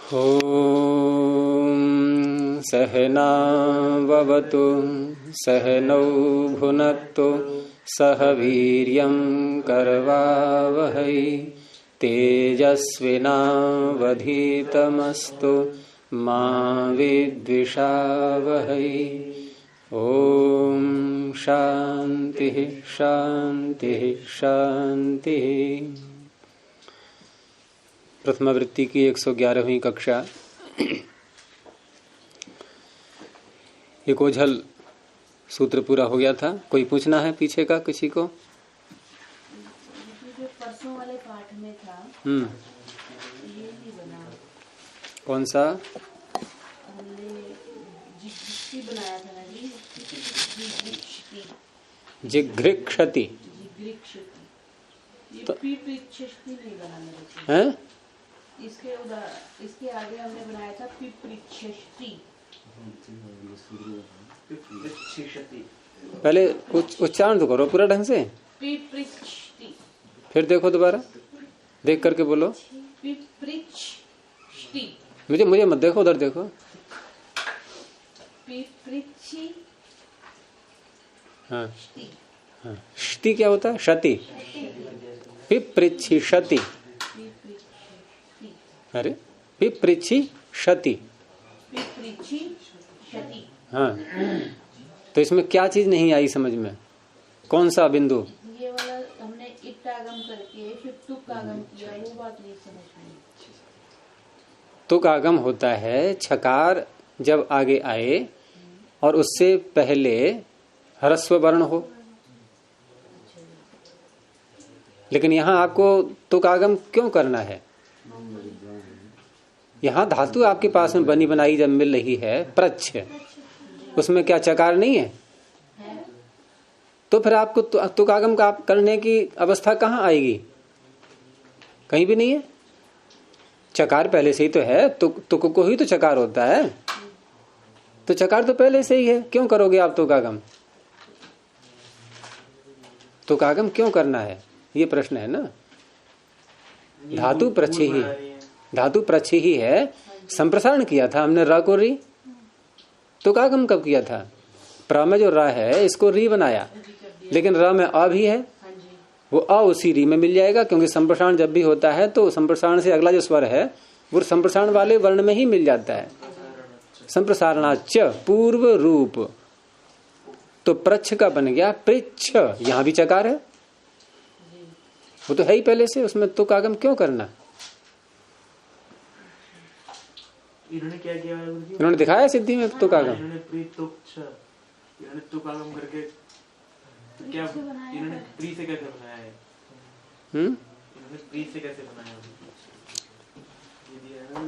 ॐ सहनाववतु सहनौ भुनक्तु सह वीर्यं करवावहै तेजस्विनावधीतमस्तु मा विद्विषावहै। ॐ शांति शांति शांति। प्रथमावृत्ति की 111वीं कक्षा। एक ओझल सूत्र पूरा हो गया था। कोई पूछना है पीछे का किसी को? जो परसों वाले पाठ में था ये नहीं बना। कौन सा? हमने जिघ्रिक्षति बनाया था ना जी। जिघ्रिक्षति। ये पिपृक्षति नहीं बना मेरे को। हैं? इसके आगे हमने बनाया था पिपृक्षति। पहले उच्चारण तो करो पूरा ढंग से। पिपृक्षति। फिर देखो दोबारा, देख करके बोलो। पिपृक्षति। मुझे मत देखो, उधर देखो। पिपृक्षि। हाँ हाँ। क्षति क्या होता है? क्षति। पिपृक्षि क्षति। अरे पिपृक्षि क्षति। हाँ, तो इसमें क्या चीज नहीं आई समझ में? कौन सा बिंदु? ये वाला हमने इट्टागम करके फिर तुक्कागम किया, वो बात नहीं समझ में। तुक्कागम होता है छकार जब आगे आए और उससे पहले ह्रस्व वर्ण हो। लेकिन यहाँ आपको तुक्कागम क्यों करना है? यहाँ धातु आपके पास में बनी बनाई जब मिल रही है प्रच्छ, उसमें क्या चकार नहीं है? तो फिर आपको तुक्कागम का करने की अवस्था कहाँ आएगी? कहीं भी नहीं है। चकार पहले से ही तो है, तुक को ही तो चकार होता है, तो चकार तो पहले से ही है। क्यों करोगे आप तुक्कागम? तुक्कागम क्यों करना है, ये प्रश्न है ना। धातु प्रच्छ ही है। संप्रसारण किया था हमने र को री। तुक्कागम कब किया था? प्र में जो र है इसको री बनाया, लेकिन र में अ भी है, वो अ उसी री में मिल जाएगा, क्योंकि संप्रसारण जब भी होता है तो संप्रसारण से अगला जो स्वर है वो संप्रसारण वाले वर्ण में ही मिल जाता है। संप्रसारणाच पूर्व रूप, तो प्रच्छ का बन गया पृच्छ। यहाँ भी चकार है, वो तो है ही पहले से, उसमें तुक्कागम क्यों करना? इन्होंने क्या किया है? इन्होंने दिखाया सिद्धि में तुक्कागम। इन्होंने तुक्कागम करके तो क्या इन्होंने प्री से कैसे बनाया है? इन्होंने प्री से कैसे बनाया? ये दिया है ना,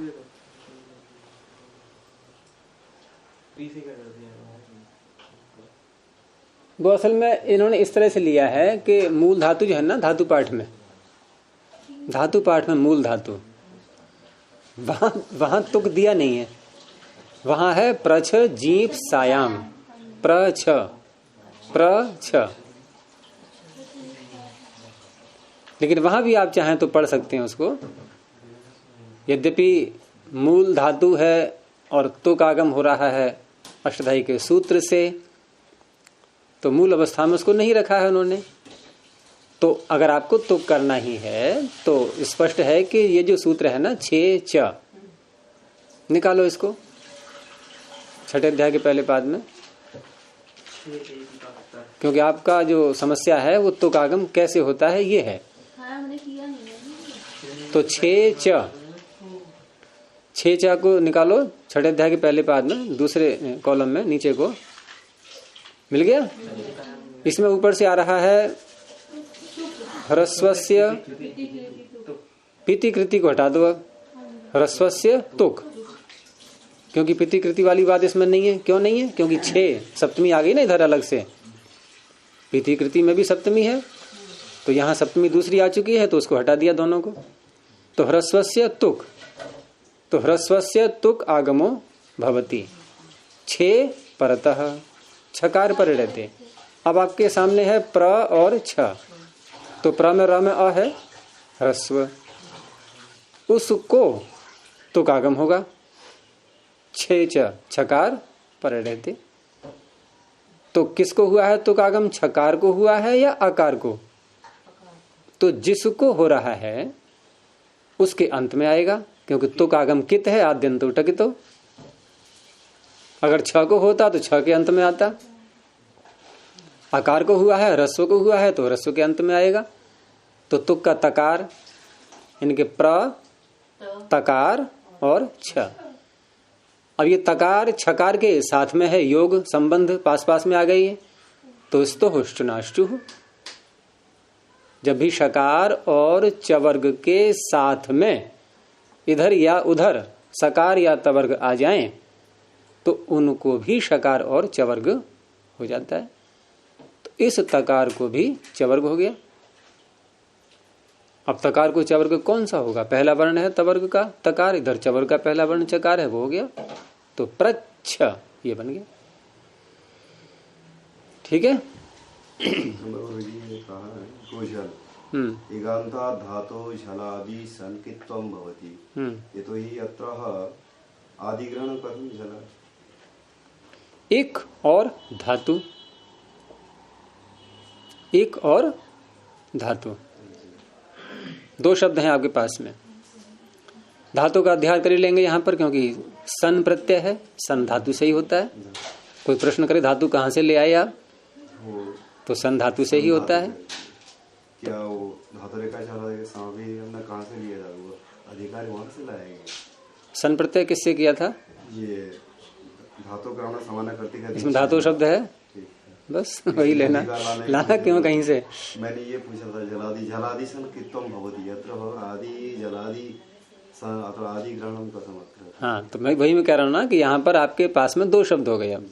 प्री से क्या कर दिया? वो असल में इन्होंने इस तरह से लिया है कि मूल धातु जो है ना, धातु पाठ में मूल धातु, वहां तुक दिया नहीं है। वहां है प्रछ जीप सायाम, प्रछ। लेकिन वहां भी आप चाहें तो पढ़ सकते हैं उसको। यद्यपि मूल धातु है और तुक्कागम हो रहा है अष्टाध्यायी के सूत्र से, तो मूल अवस्था में उसको नहीं रखा है उन्होंने। तो अगर आपको तुक करना ही है तो स्पष्ट है कि ये जो सूत्र है ना, छे च, निकालो इसको छठे अध्याय के पहले पाद में, क्योंकि आपका जो समस्या है वो तुक्कागम कैसे होता है ये है। तो छे च को निकालो छठे अध्याय के पहले पाद में, दूसरे कॉलम में नीचे को मिल गया। इसमें ऊपर से आ रहा है ह्रस्वस्य, पितिकृति को हटा दो, ह्रस्वस्य तुक, क्योंकि पितिकृति वाली बात इसमें नहीं है। क्यों नहीं है? क्योंकि 6 सप्तमी आ गई ना इधर अलग से। पितिकृति में भी सप्तमी है, तो यहाँ सप्तमी दूसरी आ चुकी है, तो उसको हटा दिया दोनों को। तो ह्रस्वस्य तुक, तो ह्रस्वस्य तुक आगमो भवति 6 परतः, छकार पर रहते। अब आपके सामने है प्र और छ, तो प्र में र में अ है ह्रस्व, उसको तुक आगम होगा। छे च छकार पर रहते। तो किसको हुआ है तुक आगम? छकार को हुआ है या आकार को? तो जिसको हो रहा है उसके अंत में आएगा, क्योंकि तुक आगम कित है, आद्यंतो टकितो। अगर छ को होता तो छ के अंत में आता। आकार को हुआ है, रस्व को हुआ है तो रस्व के अंत में आएगा। तो तुक का तकार, इनके प्र, तकार और छ। अब ये तकार छकार के साथ में है, योग संबंध पास पास में आ गई है, तो इस तो हुष्टनाष्टु। जब भी शकार और चवर्ग के साथ में इधर या उधर सकार या तवर्ग आ जाएं तो उनको भी शकार और चवर्ग हो जाता है। तो इस तकार को भी चवर्ग हो गया। अब तकार को चवर्ग कौन सा होगा? पहला वर्ण है तवर्ग का तकार, इधर चवर्ग का पहला वर्ण चकार है, वो हो गया। तो प्रच्छ ये बन गया। ठीक है। इगान्ता धातो झलादि संकित्वं भवति यतो हि अत्र आदिग्रहण कथं झला। एक और धातु, एक और धातु, दो शब्द हैं आपके पास में। धातु का अध्ययन कर लेंगे यहाँ पर, क्योंकि सन प्रत्यय है, सन धातु से ही होता है। कोई प्रश्न करे धातु कहाँ से ले आए आप, तो सन धातु से ही होता है। क्या वो धातु रेखा हमने कहाँ से लिया था? वो अधिकारी वहां से लाएंगे। सन प्रत्यय किससे किया था? ये धातु का हमने सामान्य करती है, इसमें धातु शब्द है, बस वही लेना। लाना क्यों कहीं से? मैंने ये पूछा था जलादि जलादि सन कित्वम भवति यत्र आदि जलादि सन अत्र आदि ग्रहणम का समर्थ। हाँ, तो मैं वही मैं कह रहा हूँ ना कि यहाँ पर आपके पास में दो शब्द हो गए। अब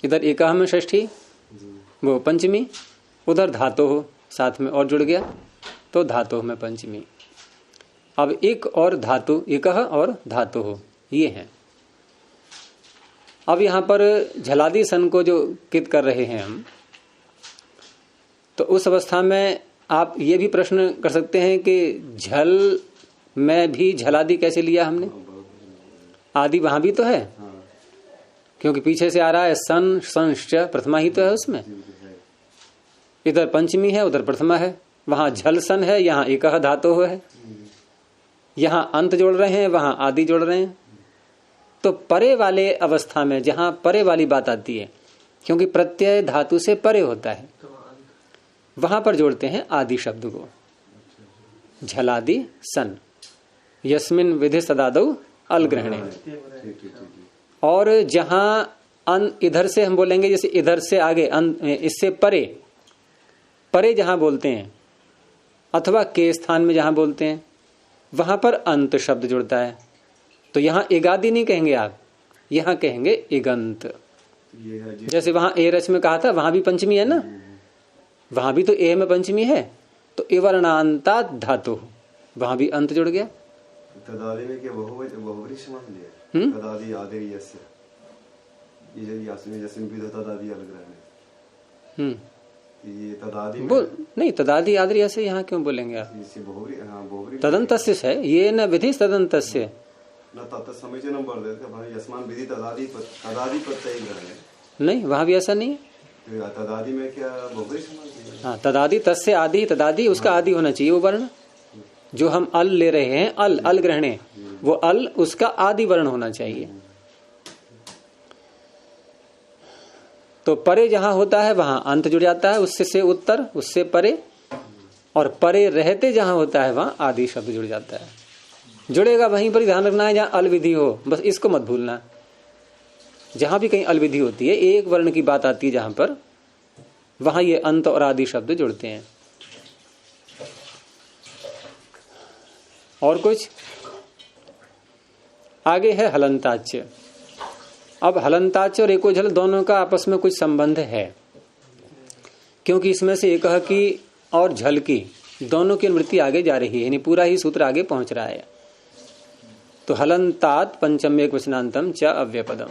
इधर एकाह में षष्ठी, वो पंचमी, उधर धातु हो साथ में और जुड़ गया तो धातु में पंचमी। अब एक और धातु, एकह और धातु हो, ये है। अब यहाँ पर झलादि सन को जो कित कर रहे हैं हम, तो उस अवस्था में आप ये भी प्रश्न कर सकते हैं कि झल में भी झलादि कैसे लिया हमने? आदि वहां भी तो है, क्योंकि पीछे से आ रहा है सन संश्च, प्रथमा ही तो है उसमें। इधर पंचमी है, उधर प्रथमा है। वहां झल सन है, यहाँ एकह धातु है। यहाँ अंत जोड़ रहे हैं, वहां आदि जोड़ रहे हैं। तो परे वाले अवस्था में, जहां परे वाली बात आती है, क्योंकि प्रत्यय धातु से परे होता है, वहां पर जोड़ते हैं आदि शब्द को। झलादि सन यस्मिन विधि सदादौ अल ग्रहणे। और जहां इधर से हम बोलेंगे, जैसे इधर से आगे इससे परे, परे जहां बोलते हैं अथवा के स्थान में जहां बोलते हैं, वहां पर अंत शब्द जुड़ता है। तो यहां एगादि नहीं कहेंगे आप, यहां कहेंगे एगंत। जैसे वहां ए रच में कहा था, वहां भी पंचमी है ना, वहां भी तो ए में पंचमी है, तो एवर्णांता धातु, वहां भी अंत जुड़ गया। तदादि में क्या बहुवचन समास लिया? तदादि आदि यस्य, ये यास्मिन यस्मिन विधि तदादि अलग रहने। ये तदादि बोल नहीं, तदादि आदि ऐसे यहाँ क्यों बोलेंगे आप? तदंतस्य है ये, न विधि तदंतस्य न तत् समीचीनं वर्तते यस्मान् विधि तदादि प्रत्यय ग्रहणे। नहीं, वहां भी ऐसा नहीं है। तदादि में क्या बहुवचन समास? हाँ, तदादि तस्य आदि, तदादि उसका आदि होना चाहिए वो वर्ण। जो हम अल ले रहे हैं, अल अल ग्रहणे, वो अल उसका आदि वर्ण होना चाहिए। तो परे जहां होता है वहां अंत जुड़ जाता है, उससे से उत्तर, उससे परे। और परे रहते जहां होता है वहां आदि शब्द जुड़ जाता है। जुड़ेगा वहीं पर, ध्यान रखना है जहां अल विधि हो, बस इसको मत भूलना। जहां भी कहीं अल विधि होती है, एक वर्ण की बात आती है जहां पर, वहां ये अंत और आदि शब्द जुड़ते हैं। और कुछ आगे है हलंताच्य। अब हलंताच्य और एकोझल दोनों का आपस में कुछ संबंध है, क्योंकि इसमें से एकह की और झल की दोनों की अनुवृत्ति आगे जा रही है, यानी पूरा ही सूत्र आगे पहुंच रहा है। तो हलंतात पंचम एक वचनांतम च अव्यपदम।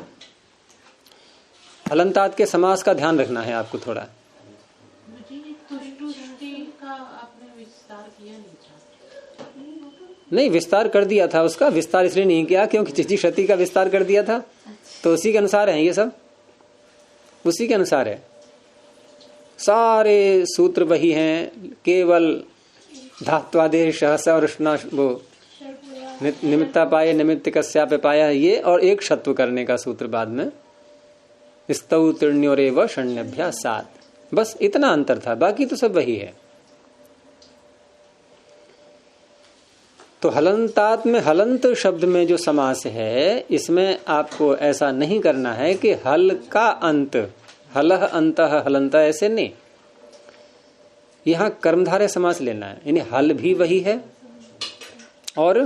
हलंतात के समास का ध्यान रखना है आपको थोड़ा। तुष्टुष्टि का आपने विस्तार किया नहीं था। नहीं, विस्तार कर दिया था उसका। विस्तार इसलिए नहीं किया क्योंकि चिति क्षति का विस्तार कर दिया था, तो उसी के अनुसार है ये सब, उसी के अनुसार है। सारे सूत्र वही हैं, केवल धात्वादेश और वो निमित्ता पाए निमित्त कस्यापे पाया ये, और एक षत्व करने का सूत्र बाद में, स्तौ तृण्योरेव षण्यभ्यासात्, बस इतना अंतर था, बाकी तो सब वही है। तो हलंतात में हलंत शब्द में जो समास है, इसमें आपको ऐसा नहीं करना है कि हल का अंत, हलह अंतः हलंत, ऐसे नहीं। यहां कर्मधारय समास लेना है, यानी हल भी वही है और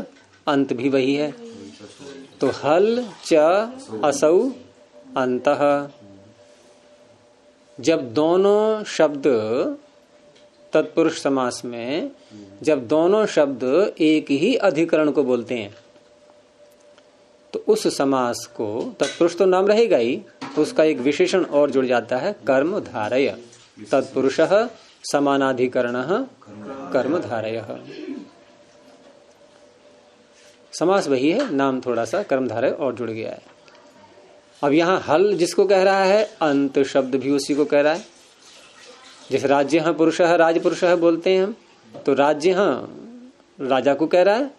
अंत भी वही है। तो हल च असौ अंतः, जब दोनों शब्द तत्पुरुष समास में, जब दोनों शब्द एक ही अधिकरण को बोलते हैं, तो उस समास को, तत्पुरुष तो नाम रहेगा ही, उसका एक विशेषण और जुड़ जाता है, कर्मधारय। तत्पुरुषः समानाधिकरणः कर्मधारयः। समास वही है, नाम थोड़ा सा कर्मधारय और जुड़ गया है। अब यहां हल जिसको कह रहा है, अंत शब्द भी उसी को कह रहा है। जैसे राज्य पुरुषः राजपुरुषः बोलते हैं हम, तो राज्य राजा को कह रहा है,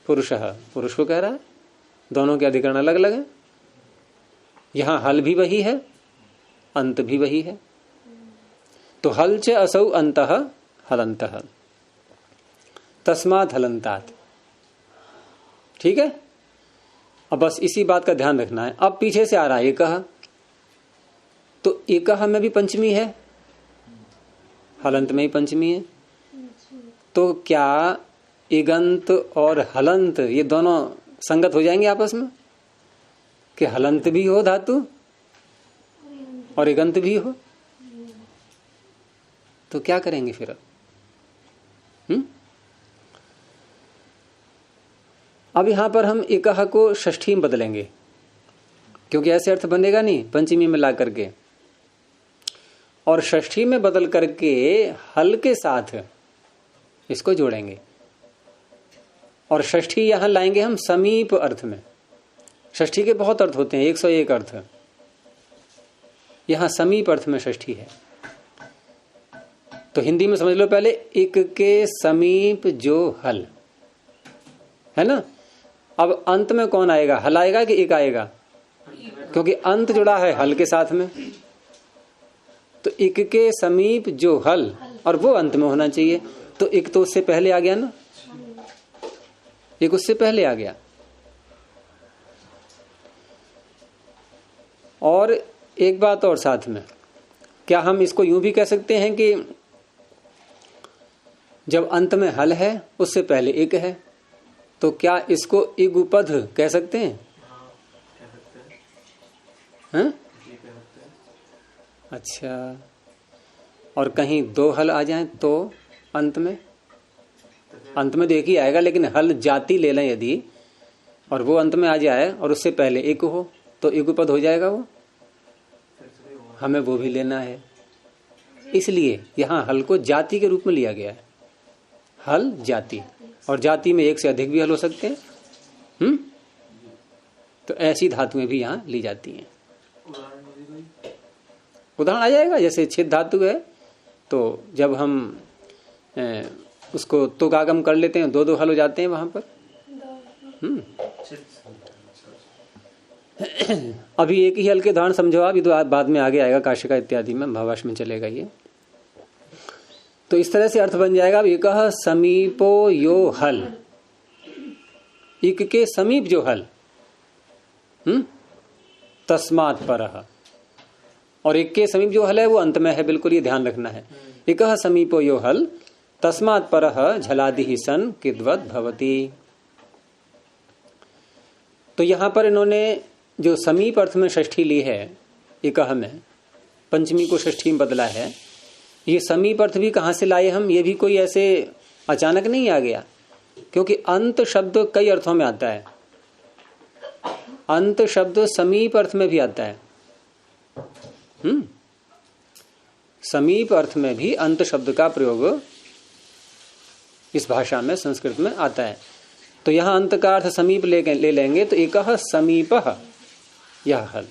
पुरुषः पुरुष को कह रहा है, दोनों के अधिकरण अलग अलग हैं। यहां हल भी वही है, अंत भी वही है। तो हल च असौ अंतः हलंतः, तस्मात् हलंतात्। ठीक है, अब बस इसी बात का ध्यान रखना है। अब पीछे से आ रहा है एकह, तो एकह में भी पंचमी है, हलंत में ही पंचमी है। तो क्या इगंत और हलंत ये दोनों संगत हो जाएंगे आपस में, कि हलंत भी हो धातु और इगंत भी हो? तो क्या करेंगे फिर? अब यहां पर हम एकह को षष्ठी में बदलेंगे, क्योंकि ऐसे अर्थ बनेगा नहीं पंचमी में ला करके, और षष्ठी में बदल करके हल के साथ इसको जोड़ेंगे, और षष्ठी यहां लाएंगे हम समीप अर्थ में। षष्ठी के बहुत अर्थ होते हैं, 101 अर्थ, यहां समीप अर्थ में षष्ठी है। तो हिंदी में समझ लो पहले, एक के समीप जो हल है ना। अब अंत में कौन आएगा, हल आएगा कि एक आएगा? क्योंकि अंत जुड़ा है हल के साथ में, तो एक के समीप जो हल, और वो अंत में होना चाहिए। तो एक तो उससे पहले आ गया ना, एक उससे पहले आ गया। और एक बात और साथ में, क्या हम इसको यूं भी कह सकते हैं कि जब अंत में हल है उससे पहले एक है, तो क्या इसको इगुपध कह सकते हैं? हैं? अच्छा, और कहीं दो हल आ जाएं तो अंत में तो एक ही आएगा, लेकिन हल जाति ले लें यदि, और वो अंत में आ जाए और उससे पहले एक हो, तो इगुपद हो जाएगा वो। हमें वो भी लेना है, इसलिए यहां हल को जाति के रूप में लिया गया है। हल जाति, और जाति में एक से अधिक भी हल हो सकते हैं। तो ऐसी धातुएं भी यहां ली जाती हैं। उदाहरण आ जाएगा, जैसे छिद धातु है, तो जब हम उसको तुगागम कर लेते हैं, दो हल हो जाते हैं वहां पर। अभी एक ही हल के उदाहरण समझो, अभी तो बाद में आगे आएगा, काशिका इत्यादि में, भावाश में चलेगा ये। तो इस तरह से अर्थ बन जाएगा, अब एकह समीपो यो हल, एक के समीप जो हल, तस्मात् परः, और एक के समीप जो हल है वो अंत में है, बिल्कुल ये ध्यान रखना है। एकह समीपो यो हल तस्मात् परः झलादि सन किद्वत् भवति। तो यहां पर इन्होंने जो समीप अर्थ में षष्ठी ली है, एकह में पंचमी को षष्ठी में बदला है। ये समीप अर्थ भी कहां से लाए हम, ये भी कोई ऐसे अचानक नहीं आ गया, क्योंकि अंत शब्द कई अर्थों में आता है। अंत शब्द समीप अर्थ में भी आता है। समीप अर्थ में भी अंत शब्द का प्रयोग इस भाषा में, संस्कृत में आता है। तो यहां अंत का अर्थ समीप ले लेंगे तो एक समीपः, यह हल,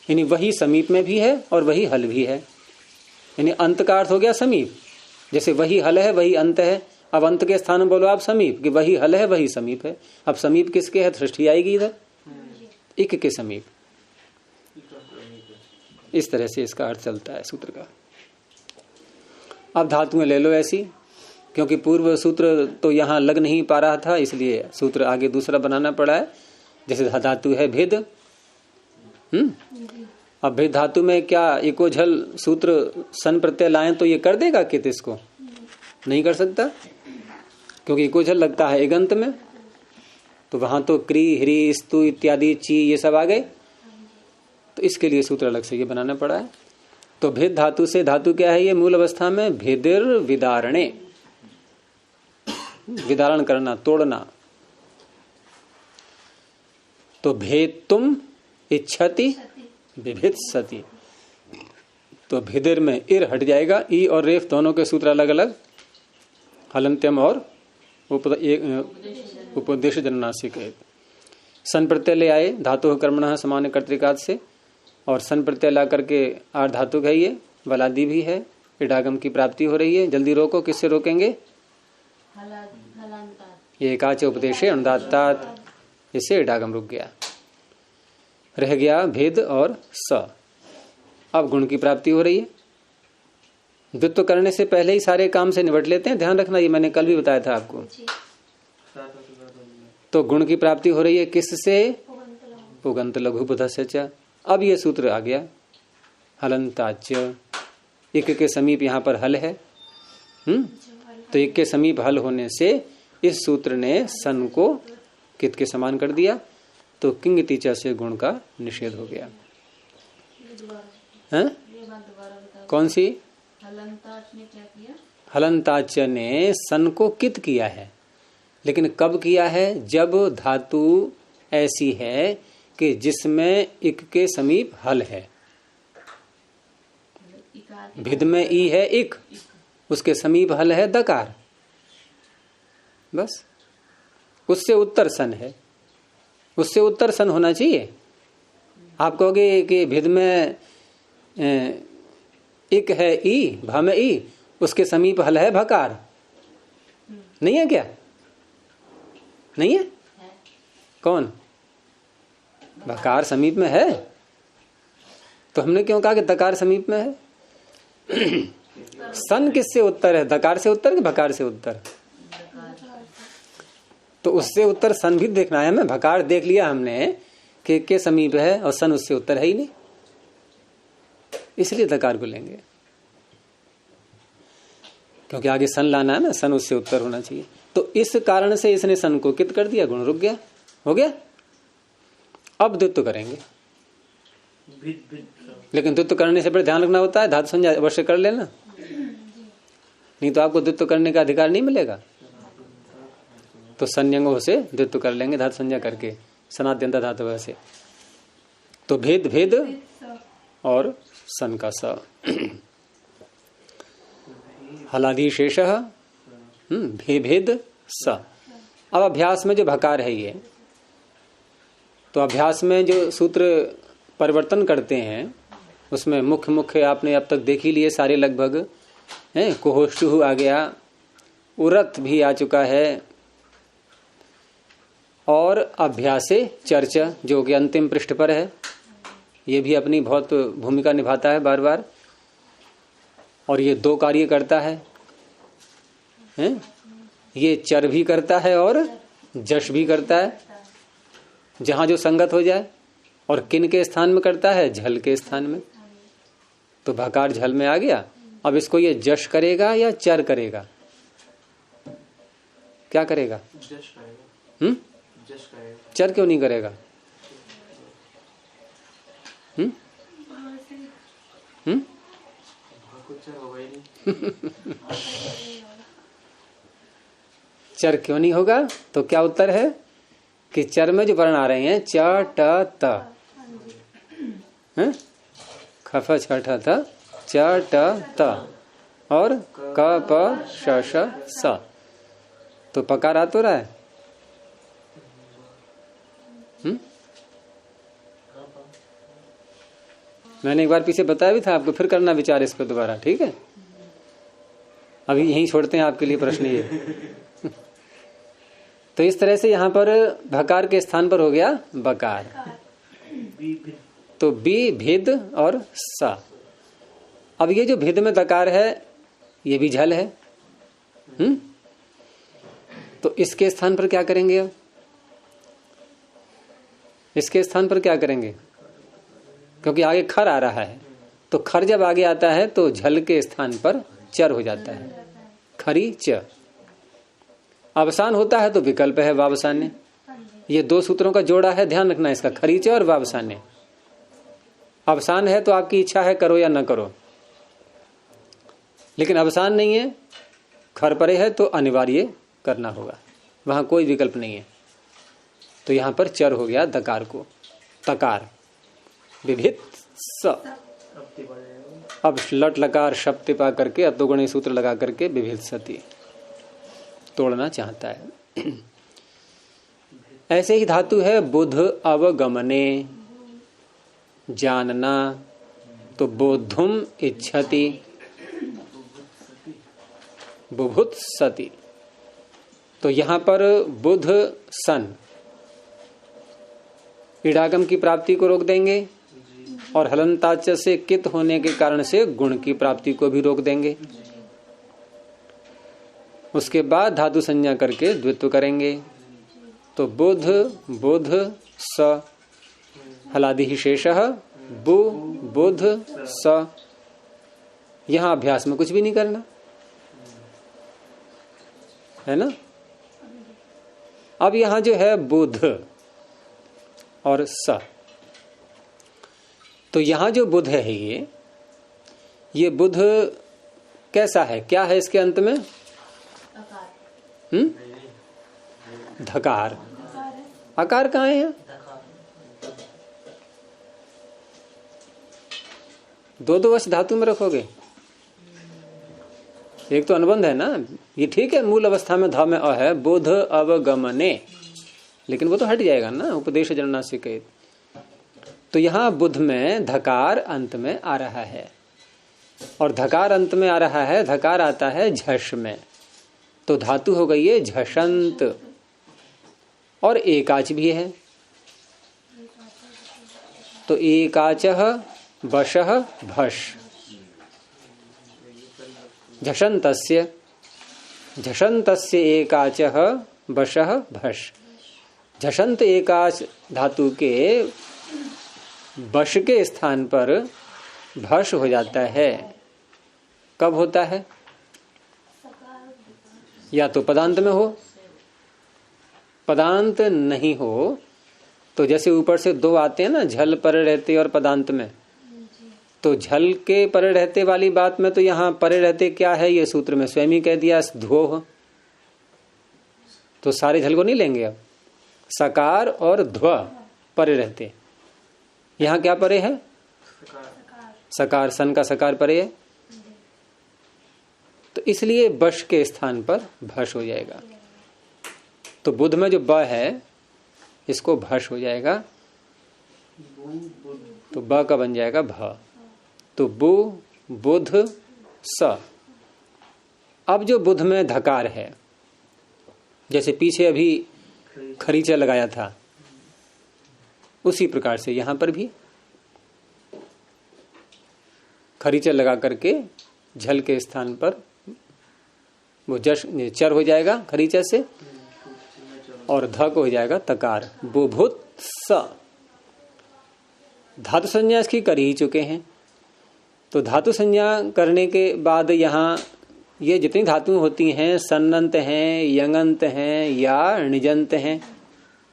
यानी वही समीप में भी है और वही हल भी है। यानी अंत का अर्थ हो गया समीप, जैसे वही हल है वही अंत है। अब अंत के स्थान में बोलो आप समीप, कि वही हल है वही समीप है। अब समीप किसके है? सृष्टि आएगी इधर, इक के समीप। इस तरह से इसका अर्थ चलता है सूत्र का। अब धातुएं ले लो ऐसी, क्योंकि पूर्व सूत्र तो यहां लग नहीं पा रहा था, इसलिए सूत्र आगे दूसरा बनाना पड़ा है। जैसे धातु है भेद, अब भेद धातु में क्या एको झल सूत्र सन प्रत्यय लाएं तो ये कर देगा कित? इसको नहीं कर सकता, क्योंकि एको झल लगता है इगंत में। तो वहां तो क्री, ह्री, स्तु इत्यादि ची ये सब आ गए, तो इसके लिए सूत्र अलग से ये बनाना पड़ा है। तो भेद धातु से, धातु क्या है? ये मूल अवस्था में भेदिर विदारणे, विदारण करना, तोड़ना। तो भेद तुम इच्छति विभित्सति, तो भेदिर में इर हट जाएगा, ई और रेफ दोनों के सूत्र अलग अलग, हलंत्यम और उपदेश जननासिक है। सन प्रत्यय ले आए धातु कर्मणः सामान्य कर्तृकाद से, और सन प्रत्यय ला करके आर धातु है, ये वलादि भी है, इडागम की प्राप्ति हो रही है। जल्दी रोको, किससे रोकेंगे? ये एकाच उपदेशे अनुदात्तात, इससे इडागम रुक गया, रह गया भेद और स। अब गुण की प्राप्ति हो रही है। द्वित्व करने से पहले ही सारे काम से निपट लेते हैं, ध्यान रखना, ये मैंने कल भी बताया था आपको। तो गुण की प्राप्ति हो रही है किससे? पुगंत लघु पदस्य च। अब ये सूत्र आ गया हलंताच्य, एक के समीप यहाँ पर हल है। तो एक के समीप हल होने से इस सूत्र ने सन को कित के समान कर दिया, तो किंग तीचा से गुण का निषेध हो गया। हैं? कौन सी? हलंताच्य ने सन को कित किया है, लेकिन कब किया है? जब धातु ऐसी है कि जिसमें इक के समीप हल है। भिद में ई है इक, उसके समीप हल है दकार, बस उससे उत्तर सन है, उससे उत्तर सन होना चाहिए। आप कहोगे कि भिद में इक है ई, भ में ई, उसके समीप हल है भकार, नहीं है क्या? नहीं है? कौन? भकार समीप में है, तो हमने क्यों कहा कि दकार समीप में है? सन किससे उत्तर है? दकार से उत्तर कि भकार से उत्तर? तो उससे उत्तर सन भी देखना है हमें। भकार देख लिया हमने कि के समीप है और सन उससे उत्तर है ही नहीं, इसलिए दकार को लेंगे, क्योंकि आगे सन लाना है ना, सन उससे उत्तर होना चाहिए। तो इस कारण से इसने सन को कित कर दिया, गुण रुक गया, हो गया। अब द्वित्व करेंगे, लेकिन द्वित्व करने से पहले ध्यान रखना होता है धातु संज्ञा अवश्य कर लेना, नहीं तो आपको द्वित्व करने का अधिकार नहीं मिलेगा। तो संयंगों से द्वित्व कर लेंगे धातु संज्ञा करके, सनाद्यंता धातु से। तो भेद भेद और सन का स, हलादि शेष भे भेद स। अब अभ्यास में जो भकार है ये, तो अभ्यास में जो सूत्र परिवर्तन करते हैं उसमें मुख्य मुख्य आपने अब तक देख ही लिए सारे लगभग हैं। कुहोष्टु आ गया, उरत भी आ चुका है, और अभ्यासे चर्चा जो कि अंतिम पृष्ठ पर है, ये भी अपनी बहुत भूमिका निभाता है बार बार, और ये दो कार्य करता है, हैं? ये चर भी करता है और जश भी करता है, जहां जो संगत हो जाए। और किन के स्थान में करता है? झल के स्थान में। तो भकार झल में आ गया। अब इसको ये जश करेगा या चर करेगा? क्या करेगा? जश करेगा। जश करेगा। चर क्यों नहीं करेगा? चर क्यों नहीं होगा? तो क्या उत्तर है कि चर में जो वर्ण आ रहे हैं च ट त, खफ छ ठ त, च ट त और क प श श स, तो पकार आ तो रहा है, मैंने एक बार पीछे बताया भी था आपको, फिर करना विचार इस पर दोबारा, ठीक है। अभी यहीं छोड़ते हैं आपके लिए प्रश्न ये। तो इस तरह से यहां पर भकार के स्थान पर हो गया बकार। तो बी भिद और सा। अब ये जो भिद में दकार है ये भी झल है। तो इसके स्थान पर क्या करेंगे? अब इसके स्थान पर क्या करेंगे? क्योंकि आगे खर आ रहा है, तो खर जब आगे आता है तो झल के स्थान पर चर हो जाता है, खरी च। अवसान होता है तो विकल्प है वावसान्य। ये दो सूत्रों का जोड़ा है, ध्यान रखना इसका, खरी च और वावसान्य। अवसान है तो आपकी इच्छा है करो या न करो, लेकिन अवसान नहीं है, खर परे है तो अनिवार्य करना होगा, वहां कोई विकल्प नहीं है। तो यहां पर चर हो गया दकार को तकार। विभित स। अब लट लकार शब्द पा करके अतोगुणी सूत्र लगा करके विभित सती तोड़ना चाहता है। ऐसे ही धातु है बुध अवगमने, जानना, तो बोधुम इच्छति, बुभुत सती। तो यहां पर बुध सन इडागम की प्राप्ति को रोक देंगे और हलंताच से कित होने के कारण से गुण की प्राप्ति को भी रोक देंगे। उसके बाद धातु संज्ञा करके द्वित्व करेंगे। तो बुध बुध स हलादि ही शेषः बु बुध स। यहां अभ्यास में कुछ भी नहीं करना है ना। अब यहां जो है बुध और स, तो यहां जो बुध है ये बुध कैसा है, क्या है इसके अंत में? धकार। आकार कहाँ है? दो वश धातु में रखोगे, एक तो अनुबंध है ना, ये ठीक है। मूल अवस्था में धा में अ है, बोध अवगमने, लेकिन वो तो हट जाएगा ना, उपदेश जनना से कहे। तो यहां बुध में धकार अंत में आ रहा है, और धकार अंत में आ रहा है, धकार आता है झष में, तो धातु हो गई है झषंत। और एकाच भी है, तो एकाचः बशः भष। झषंतस्य झषंतस्य एकाचः बशः भष। झषंत एकाच धातु के बश के स्थान पर भष हो जाता है। कब होता है? या तो पदांत में हो, पदांत नहीं हो तो जैसे ऊपर से दो आते हैं ना, झल परे रहते और पदांत में, तो झल के परे रहते वाली बात में तो यहां परे रहते क्या है, ये सूत्र में स्वयं ही कह दिया, ध्वोह। तो सारे झल को नहीं लेंगे, अब सकार और ध्व परे रहते। यहां क्या परे है? सकार, सन का सकार परे है, तो इसलिए बश के स्थान पर भष हो जाएगा। तो बुध में जो ब है इसको भष हो जाएगा, तो ब का बन जाएगा भ। तो बु बुध स। अब जो बुध में धकार है, जैसे पीछे अभी खरीचा लगाया था, उसी प्रकार से यहां पर भी खरीचा लगा करके झल के स्थान पर वो चर हो जाएगा खरीचा से, और ध को हो जाएगा तकार, बुभुत स। धातु संज्ञा इसकी कर ही चुके हैं, तो धातु संज्ञा करने के बाद यहाँ ये जितनी धातुएं होती हैं, सन्नंत हैं, यंगंत हैं या निजंत हैं,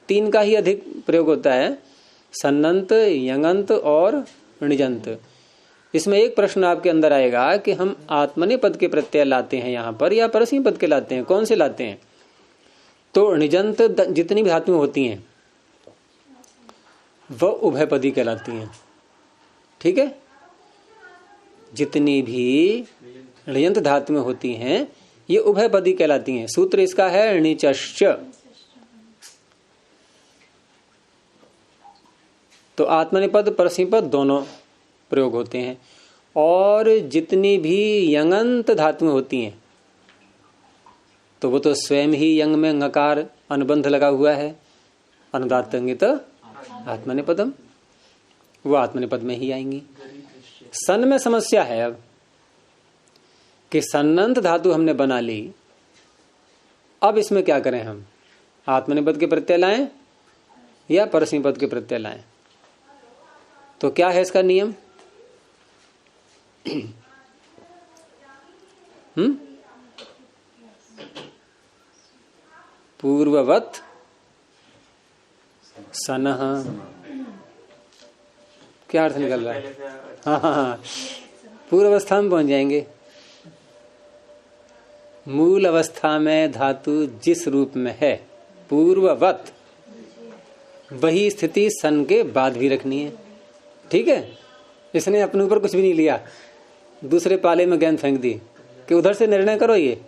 तीन का ही अधिक प्रयोग होता है, सन्नंत, यंगंत और निजंत। इसमें एक प्रश्न आपके अंदर आएगा कि हम आत्मने पद के प्रत्यय लाते हैं यहाँ पर या परस्मै पद के लाते हैं, कौन से लाते हैं? तो निजंत जितनी भी धातुएं होती हैं वह उभयपदी कहलाती हैं, ठीक है। जितनी भी णिजंत धातुएं होती हैं ये उभयपदी कहलाती हैं। सूत्र इसका है णिचश्च। तो आत्मनिपद परस्मैपद दोनों प्रयोग होते हैं। और जितनी भी यंगंत धातुएं होती हैं तो वो तो स्वयं ही यंग में ngकार अनुबंध लगा हुआ है, अनुदात्तंगित आत्मनेपदम, वो आत्मनेपद में ही आएंगी। सन में समस्या है अब कि सन्नंत धातु हमने बना ली, अब इसमें क्या करें हम, आत्मनेपद के प्रत्यय लाएं या परस्मैपद के प्रत्यय लाएं? तो क्या है इसका नियम? पूर्ववत सनह, क्या अर्थ निकल रहा है? हाँ, पूर्व अवस्था में पहुंच जाएंगे। मूल अवस्था में धातु जिस रूप में है पूर्ववत, वही स्थिति सन के बाद भी रखनी है। ठीक है, इसने अपने ऊपर कुछ भी नहीं लिया, दूसरे पाले में गेंद फेंक दी कि उधर से निर्णय करो, ये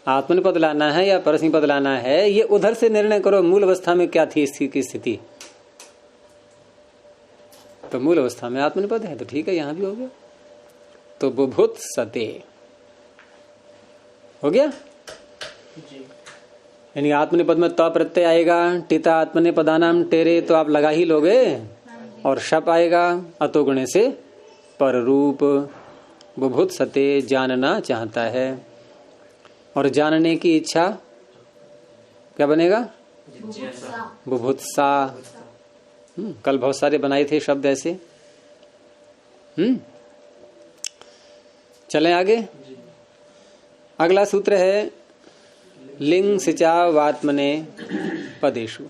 आत्मनेपद लाना है या परस्मैपद लाना है, ये उधर से निर्णय करो। मूल अवस्था में क्या थी इसकी स्थिति? तो मूल अवस्था में आत्मनेपद है, तो ठीक है, यहां भी हो गया। तो बुभुत सते हो गया। यानी आत्मनेपद में त प्रत्यय आएगा, टिता आत्मनेपदानाम टेरे, तो आप लगा ही लोगे, और शप आएगा अतोगुणे से पर रूप। बुभुत सते जानना चाहता है, और जानने की इच्छा क्या बनेगा? बुभुत्सा। कल बहुत सारे बनाए थे शब्द ऐसे। चलें आगे। अगला सूत्र है लिंग सिचा वात्मने पदेषु।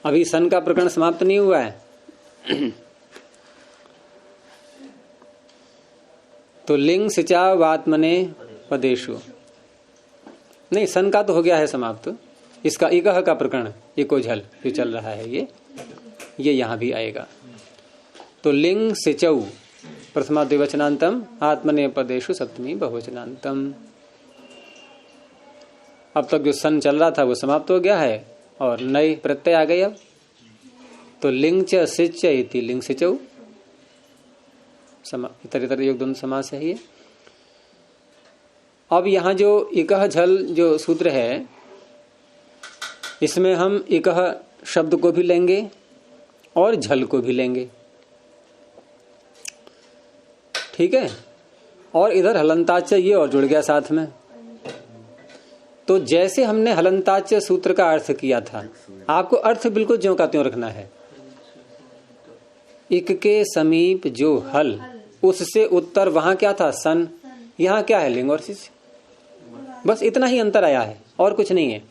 अभी सन का प्रकरण समाप्त नहीं हुआ है। तो लिंग सिचा वात्मने पदेषु, नहीं, सन का तो हो गया है समाप्त। इसका इकह का प्रकरण, इको झल जो चल रहा है, ये यहां भी आएगा। तो लिंग सिचौ प्रथमा द्विवचनांतम, आत्मनेपदेषु सप्तमी बहुवचनांतम। अब तक जो सन चल रहा था वो समाप्त हो गया है और नए प्रत्यय आ गए। अब तो लिंग च सिच इति लिंग सिचौ, इतर इतर योग दोनों समास है ये। अब यहां जो इकह झल जो सूत्र है, इसमें हम इकह शब्द को भी लेंगे और झल को भी लेंगे। ठीक है, और इधर हलंताच ये और जुड़ गया साथ में। तो जैसे हमने हलंताच सूत्र का अर्थ किया था, आपको अर्थ बिल्कुल ज्यों का त्यों रखना है। इक के समीप जो हल, उससे उत्तर वहां क्या था? सन। यहां क्या है? लिंग और सिच। बस इतना ही अंतर आया है और कुछ नहीं है।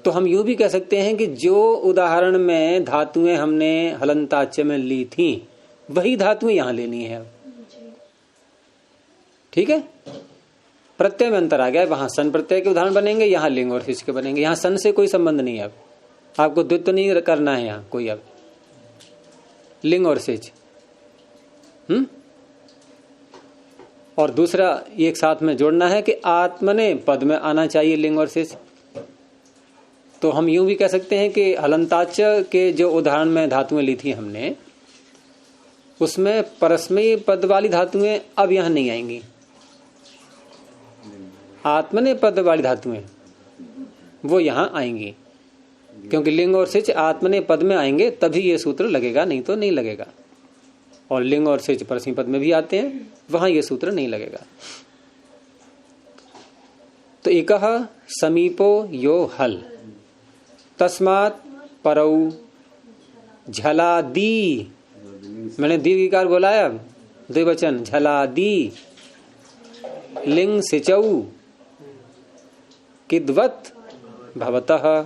तो हम यूं भी कह सकते हैं कि जो उदाहरण में धातुएं हमने हलंताच में ली थी, वही धातुएं यहां लेनी है। ठीक है, प्रत्यय में अंतर आ गया है। वहां सन प्रत्यय के उदाहरण बनेंगे, यहां लिंग और सिच के बनेंगे। यहां सन से कोई संबंध नहीं है। अब आपको द्वित्व नहीं करना है यहां कोई, अब लिंग और सिच। और दूसरा एक साथ में जोड़ना है कि आत्मने पद में आना चाहिए लिंग और सिच। तो हम यूं भी कह सकते हैं कि हलंताच के जो उदाहरण में धातुएं ली थी हमने, उसमें परस्मैय पद वाली धातुएं अब यहां नहीं आएंगी। आत्मने पद वाली धातुएं वो यहां आएंगी, क्योंकि लिंग और सिच आत्मने पद में आएंगे तभी ये सूत्र लगेगा, नहीं तो नहीं लगेगा। और लिंग और सिच परस्मैय पद में भी आते हैं, वहां ये सूत्र नहीं लगेगा। तो इकह समीपो यो हल, तस्मात् परौ झलादी, मैंने दीर्घिकार बोला है, द्विवचन झलादी, लिंग सिचौ किद्वत् भवतः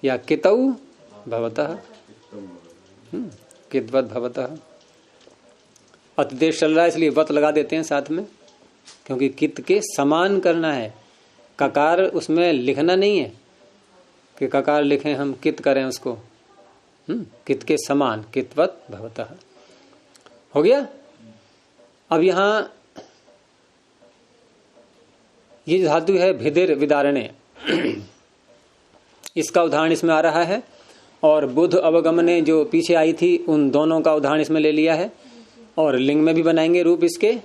या कितौ भवतः, किद्वत् भवतः। अतिदेश चल रहा है इसलिए वत लगा देते हैं साथ में, क्योंकि कित के समान करना है। ककार उसमें लिखना नहीं है कि ककार लिखें हम, कित करें उसको। कित के समान, कित्वत भवतः हो गया। अब यहां ये धातु है भिदिर विदारणे, इसका उदाहरण इसमें आ रहा है, और बुध अवगमने जो पीछे आई थी उन दोनों का उदाहरण इसमें ले लिया है, और लिंग में भी बनाएंगे रूप इसके,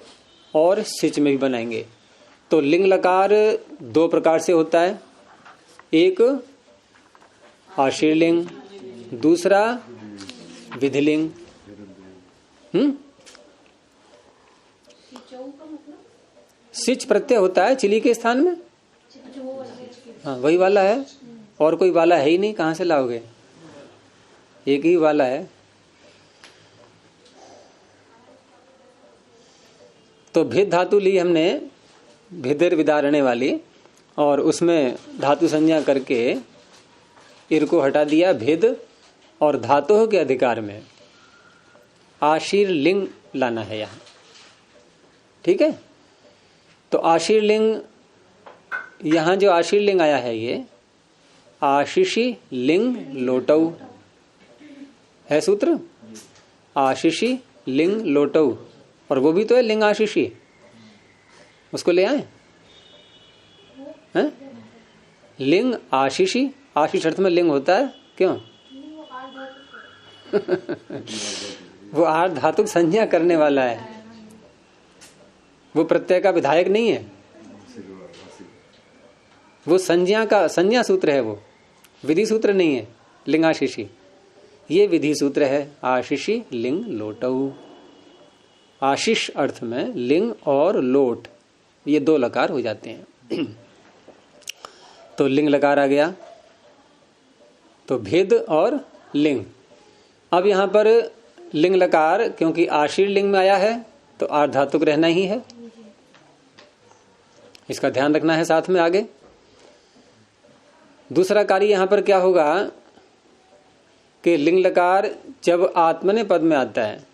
और सिच में भी बनाएंगे। तो लिंग लकार दो प्रकार से होता है, एक आशीर्लिंग, दूसरा विधिलिंग। सिच प्रत्यय होता है चिली के स्थान में, हाँ वही वाला है, और कोई वाला है ही नहीं, कहां से लाओगे, एक ही वाला है। तो भिद धातु ली हमने, भिदिर विदारणे वाली, और उसमें धातु संज्ञा करके इर को हटा दिया भिद, और धातु के अधिकार में आशीर्लिंग लाना है यहां। ठीक है, तो आशीर्लिंग, यहां जो आशीर्लिंग आया है ये आशीषी लिंग लोटऊ है सूत्र, आशीषी लिंग लोटऊ, और वो भी तो है लिंग आशीषी, उसको ले आए हैं? लिंग आशीषी, आशीष अर्थ में लिंग होता है, क्यों? वो आर्ध धातुक संज्ञा करने वाला है, वो प्रत्यय का विधायक नहीं है, वो संज्ञा का संज्ञा सूत्र है, वो विधि सूत्र नहीं है। लिंगाशीषी ये विधि सूत्र है, आशीषी लिंग लोटऊ। आशीष अर्थ में लिंग और लोट ये दो लकार हो जाते हैं। तो लिंग लकार आ गया, तो भेद और लिंग। अब यहां पर लिंग लकार क्योंकि आशीर लिंग में आया है तो आर्धातुक रहना ही है, इसका ध्यान रखना है साथ में आगे। दूसरा कार्य यहां पर क्या होगा कि लिंग लकार जब आत्मने पद में आता है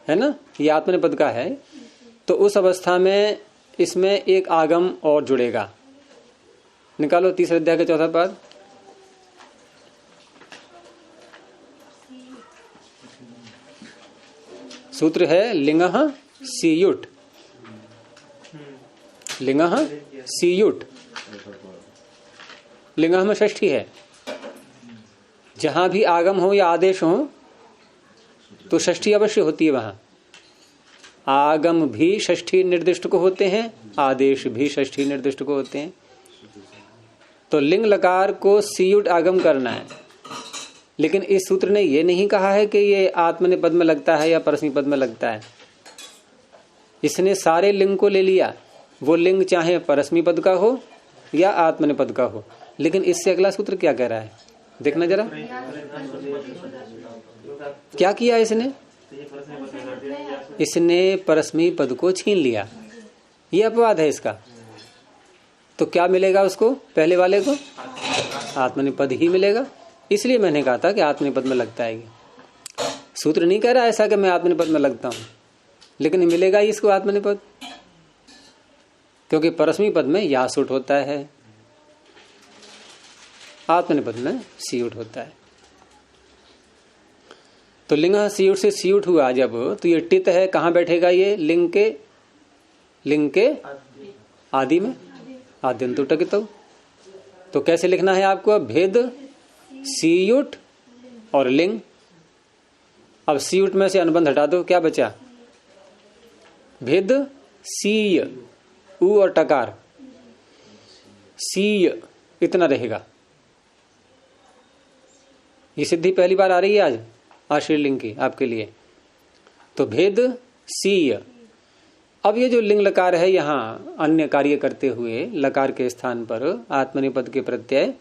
ना, ये आत्मने पद का है, तो उस अवस्था में इसमें एक आगम और जुड़ेगा। निकालो तीसरे अध्याय का चौथा पद। सूत्र है लिंगः सीयुट, लिंगः सीयुट, लिंगः में षष्ठी है। जहां भी आगम हो या आदेश हो तो षष्ठी अवश्य होती है। वहां आगम भी षष्ठी निर्दिष्ट को होते हैं, आदेश भी षष्ठी निर्दिष्ट को होते हैं। तो लिंग लकार को सीयुट आगम करना है, लेकिन इस सूत्र ने यह नहीं कहा है कि ये आत्मने पद में लगता है या परस्मी पद में लगता है। इसने सारे लिंग को ले लिया, वो लिंग चाहे परस्मी पद का हो या आत्मने पद का हो। लेकिन इससे अगला सूत्र क्या कह रहा है, देखना जरा क्या किया इसने। इसने परस्मी पद को छीन लिया, ये अपवाद है इसका। तो क्या मिलेगा उसको, पहले वाले को आत्मनिपद ही मिलेगा। इसलिए मैंने कहा था कि आत्मनिपद में लगता है। सूत्र नहीं कह रहा ऐसा कि मैं आत्मनिपद में लगता हूं, लेकिन मिलेगा ही इसको आत्मनिपद, क्योंकि परस्मी पद में या सुट होता है, आत्मनिपद में सीयुट होता है। तो लिंग सीयुट से सीयुट हुआ जब, तो ये टित है, कहां बैठेगा ये, लिंग के आदि में, आद्यंतो टकितो। तो कैसे लिखना है आपको, भेद सीयुट और लिंग। अब सीयुट में से अनुबंध हटा दो, क्या बचा, भेद सीय, उ और टकार, सीय इतना रहेगा। ये सिद्धि पहली बार आ रही है आज आशीर्लिंग की आपके लिए। तो भेद सीय। अब ये जो लिंग लकार है, यहाँ अन्य कार्य करते हुए लकार के स्थान पर आत्मनिपद के प्रत्यय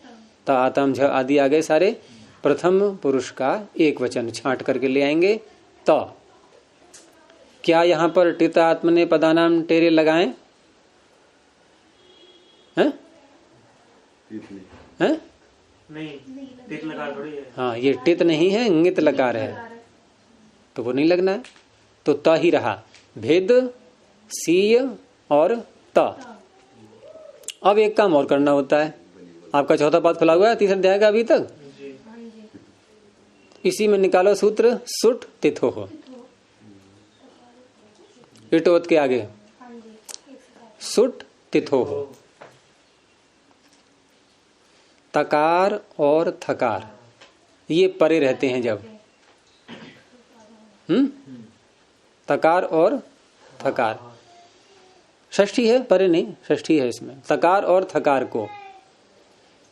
त आतम झ आदि आ गए सारे। प्रथम पुरुष का एक वचन छांट करके ले आएंगे त। क्या यहाँ पर टित आत्मने पदानाम टेरे लगाएं, हैं? हैं? नहीं, टित लकार थोड़ी है। हाँ, ये टित नहीं है, इंगित लकार है, तो वो नहीं लगना है। तो त ही रहा, भेद सीय और त। अब एक काम और करना होता है। आपका चौथा पाद खुला हुआ है तीसरे अध्याय का अभी तक, इसी में निकालो सूत्र सुट तिथो हो, इटोत के आगे सुट तिथो हो। तकार और थकार ये परे रहते हैं जब, तकार और थकार, षष्ठी है, परे नहीं, षष्ठी है इसमें। तकार और थकार को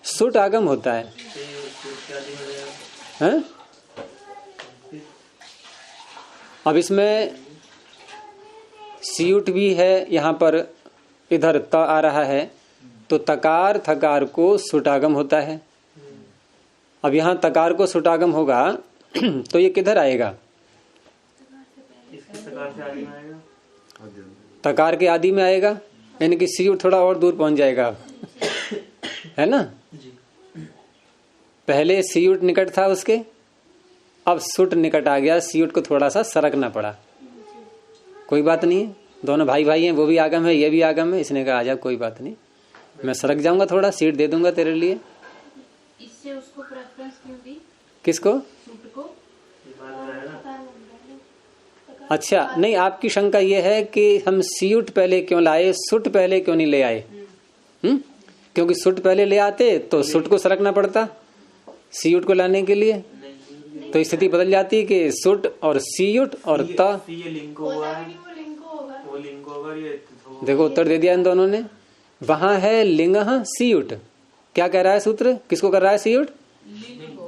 सुट आगम होता है, हैं? अब इसमें सीयुट भी है, यहाँ पर इधर त आ रहा है, तो तकार थकार को सुटागम होता है। अब यहाँ तकार को सुटागम होगा तो ये किधर आएगा? तकार के आदि में आएगा, यानी कि सीयुट थोड़ा और दूर पहुंच जाएगा है ना। पहले सीयुट निकट था उसके, अब सुट निकट आ गया, सीयुट को थोड़ा सा सरकना पड़ा। कोई बात नहीं है, दोनों भाई भाई हैं, वो भी आगम है ये भी आगम है। इसने कहा आजा कोई बात नहीं, मैं सरक जाऊंगा, थोड़ा सीट दे दूंगा तेरे लिए। इससे उसको प्रेफरेंस क्यों दी? किसको? सूट को। अच्छा नहीं, आपकी शंका ये है कि हम सीयुट पहले क्यों लाए, सुट पहले क्यों नहीं ले आए? क्योंकि सुट पहले ले आते तो सुट को सरकना पड़ता सीयुट को लाने के लिए, तो स्थिति बदल जाती कि सुट और सीयुट और ता। देखो उत्तर दे दिया इन दोनों ने। वहां है लिंग सीयुट, क्या कह रहा है सूत्र? किसको कर रहा है सीयुट?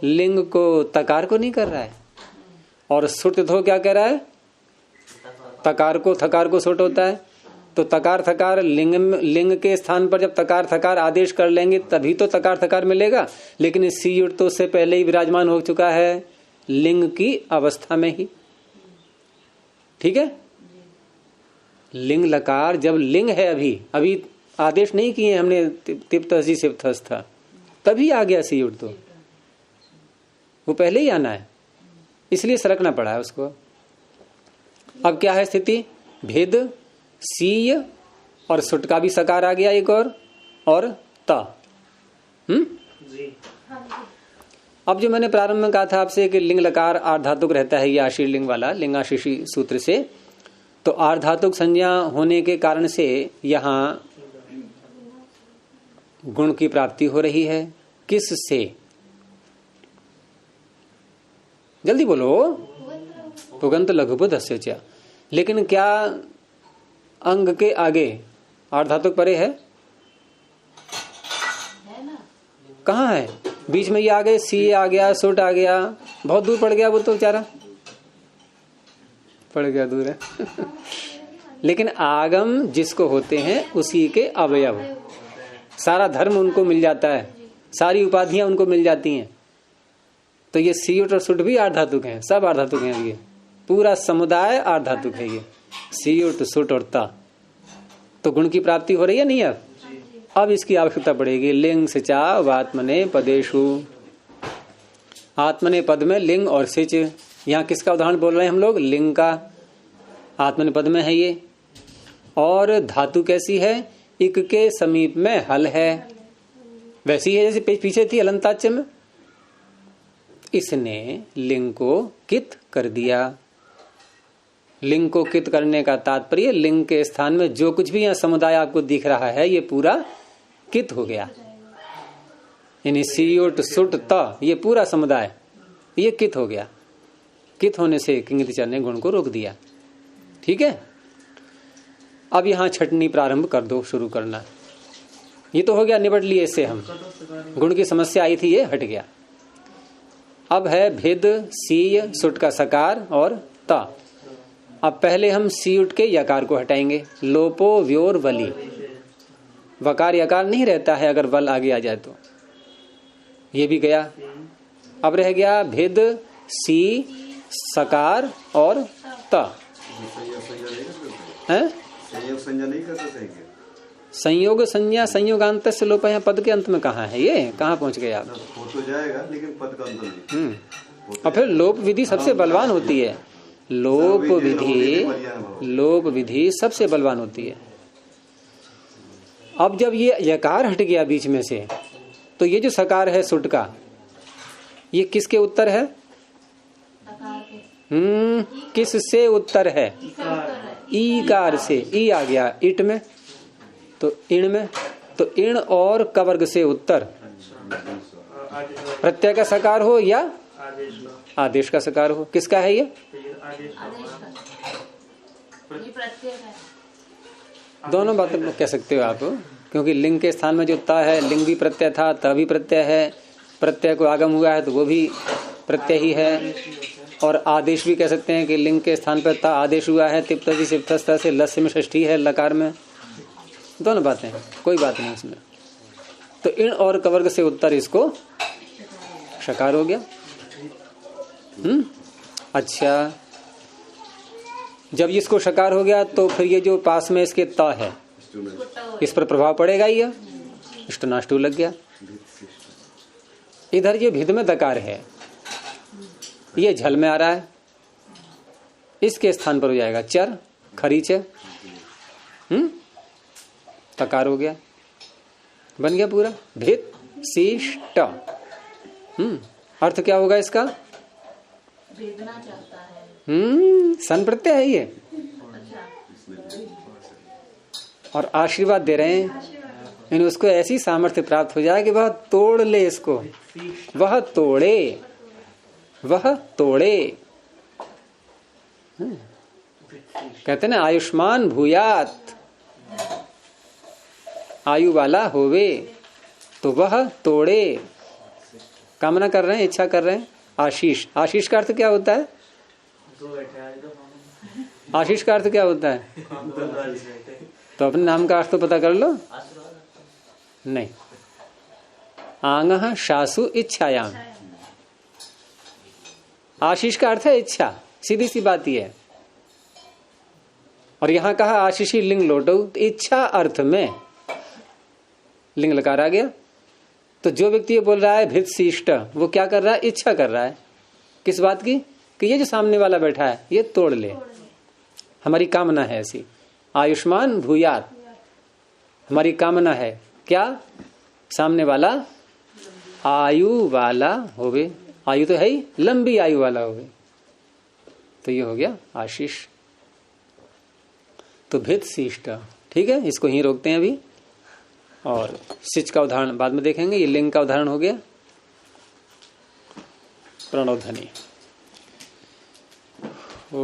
लिंग को, तकार को नहीं कर रहा है। और सुट तो क्या कह रहा है? तकार को, थकार को सुट होता है। तो तकार थकार लिंग के स्थान पर जब तकार थकार आदेश कर लेंगे तभी तो तकार थकार मिलेगा, लेकिन सीयुट तो उससे पहले ही विराजमान हो चुका है लिंग की अवस्था में ही। ठीक है, लिंग लकार जब लिंग है, अभी आदेश नहीं किए हमने तिप्तसी सिप्तस था, तभी आ गया सीयुट, तो वो पहले ही आना है, इसलिए सरकना पड़ा है उसको। अब क्या है स्थिति? भेद सीय और सुट का भी सकार आ गया एक और ता। अब जो मैंने प्रारंभ में कहा था आपसे कि लिंग लकार आर्धातुक रहता है, ये आशीर लिंग वाला लिंगाशीषी सूत्र से, तो आर्धातुक संज्ञा होने के कारण से यहाँ गुण की प्राप्ति हो रही है। किस से? जल्दी बोलो। पुगंत लघुपदस्य च। लेकिन क्या अंग के आगे आर्धातुक परे है? कहाँ है? बीच में ये आ गए, सी आ गया, सुट आ गया, बहुत दूर पड़ गया वो तो बेचारा, पड़ गया दूर है लेकिन आगम जिसको होते हैं उसी के अवयव, सारा धर्म उनको मिल जाता है, सारी उपाधियां उनको मिल जाती हैं। तो ये सीयुट और सुट भी आर्धातुक हैं, सब आर्धातुक हैं, ये पूरा समुदाय आर्धातुक है, ये सीयुट सुट और ता। तो गुण की प्राप्ति हो रही है नहीं? अब इसकी आवश्यकता पड़ेगी। लिंग सिचा आत्मने पदेशु, आत्मने पद में लिंग और सिच। यहाँ किसका उदाहरण बोल रहे हैं हम लोग? लिंग का, आत्मने पद में है ये। और धातु कैसी है? इक के समीप में हल है, वैसी है जैसे पीछे थी अलंताच्य में। इसने लिंग को कित कर दिया। लिंग को कित करने का तात्पर्य लिंग के स्थान में जो कुछ भी यहाँ समुदाय आपको दिख रहा है ये पूरा कित हो गया। यानी सीयुट सुट त ये पूरा समुदाय ये कित हो गया। कित होने से किंगतिचर ने गुण को रोक दिया। ठीक है, अब यहाँ छटनी प्रारंभ कर दो, शुरू करना। ये तो हो गया, निबट लिए इससे हम, गुण की समस्या आई थी ये हट गया। अब है भेद सीय सुट का सकार और ता। अब पहले हम सीयुट के यकार को हटाएंगे। लोपो व्योर वली, वकार यकार नहीं रहता है अगर वल आगे आ जाए तो, ये भी गया। अब रह गया भेद सी सकार और ता। है संयोग संज्ञा संयोगांत से लोप यहाँ पद के अंत में कहाँ है? ये कहाँ पहुंच गए आप? हो तो जाएगा लेकिन पद का अंत नहीं। और फिर लोप विधि सबसे बलवान होती है। लोप विधि सबसे बलवान होती है। अब जब ये यकार हट गया बीच में से, तो ये जो सकार है सुट का, ये किसके उत्तर है? किस से उत्तर है? ईकार से। ई आ गया इट में, तो इण में, तो इण और कवर्ग से उत्तर प्रत्यय का सकार हो या आदेश आदेश का सकार हो। किसका है ये? आदेश ये प्रत्यय है। दोनों बातें कह सकते हो आप, क्योंकि लिंग के स्थान में जो ता है, लिंग भी प्रत्यय था, त भी प्रत्यय है, प्रत्यय को आगम हुआ है तो वो भी प्रत्यय ही है। और आदेश भी कह सकते हैं कि लिंग के स्थान पर ता आदेश हुआ है, तिप्तसी सिप्तस्ता से लस्य में षष्ठी है लकार में। दोनों बातें हैं, कोई बात नहीं इसमें। तो इन और कवर्ग से उत्तर इसको शकार हो गया। अच्छा, जब इसको शकार हो गया तो फिर ये जो पास में इसके ता है इस पर प्रभाव पड़ेगा ही, इष्टनाष्टु लग गया। इधर ये भिद में दकार है, ये झल में आ रहा है, इसके स्थान पर हो जाएगा चर खरीच। तकार हो गया, बन गया पूरा भित शिष्ट। अर्थ क्या होगा इसका? भेदना चाहता है। सन प्रत्यय है ये। और आशीर्वाद दे रहे हैं इन उसको ऐसी सामर्थ्य प्राप्त हो जाए कि वह तोड़ ले इसको, वह तोड़े, वह तोड़े। कहते ना आयुष्मान भूयात, आयु वाला होवे, तो वह तोड़े। कामना कर रहे हैं, इच्छा कर रहे हैं। आशीष, आशीष का अर्थ क्या होता है? आशीष का अर्थ क्या होता है? तो अपने नाम का अर्थ तो पता कर लो। नहीं, आंगः शासु इच्छायाम। आशीष का अर्थ है इच्छा, सीधी सी बात ही है। और यहां कहा आशीषी लिंग लोटो, तो इच्छा अर्थ में लिंग लकार आ गया। तो जो व्यक्ति ये बोल रहा है भित शिष्ट, वो क्या कर रहा है? इच्छा कर रहा है। किस बात की? कि ये जो सामने वाला बैठा है ये तोड़ ले। हमारी कामना है ऐसी, आयुष्मान भूयात, हमारी कामना है क्या? सामने वाला आयु वाला होवे। आयु तो है ही, लंबी आयु वाला होवे। तो ये हो गया आशीष। तो भित शिष्ट, ठीक है, इसको ही रोकते हैं अभी। और सिच का उदाहरण बाद में देखेंगे। ये लिंग का उदाहरण हो गया। प्रणव ध्वनि। ओ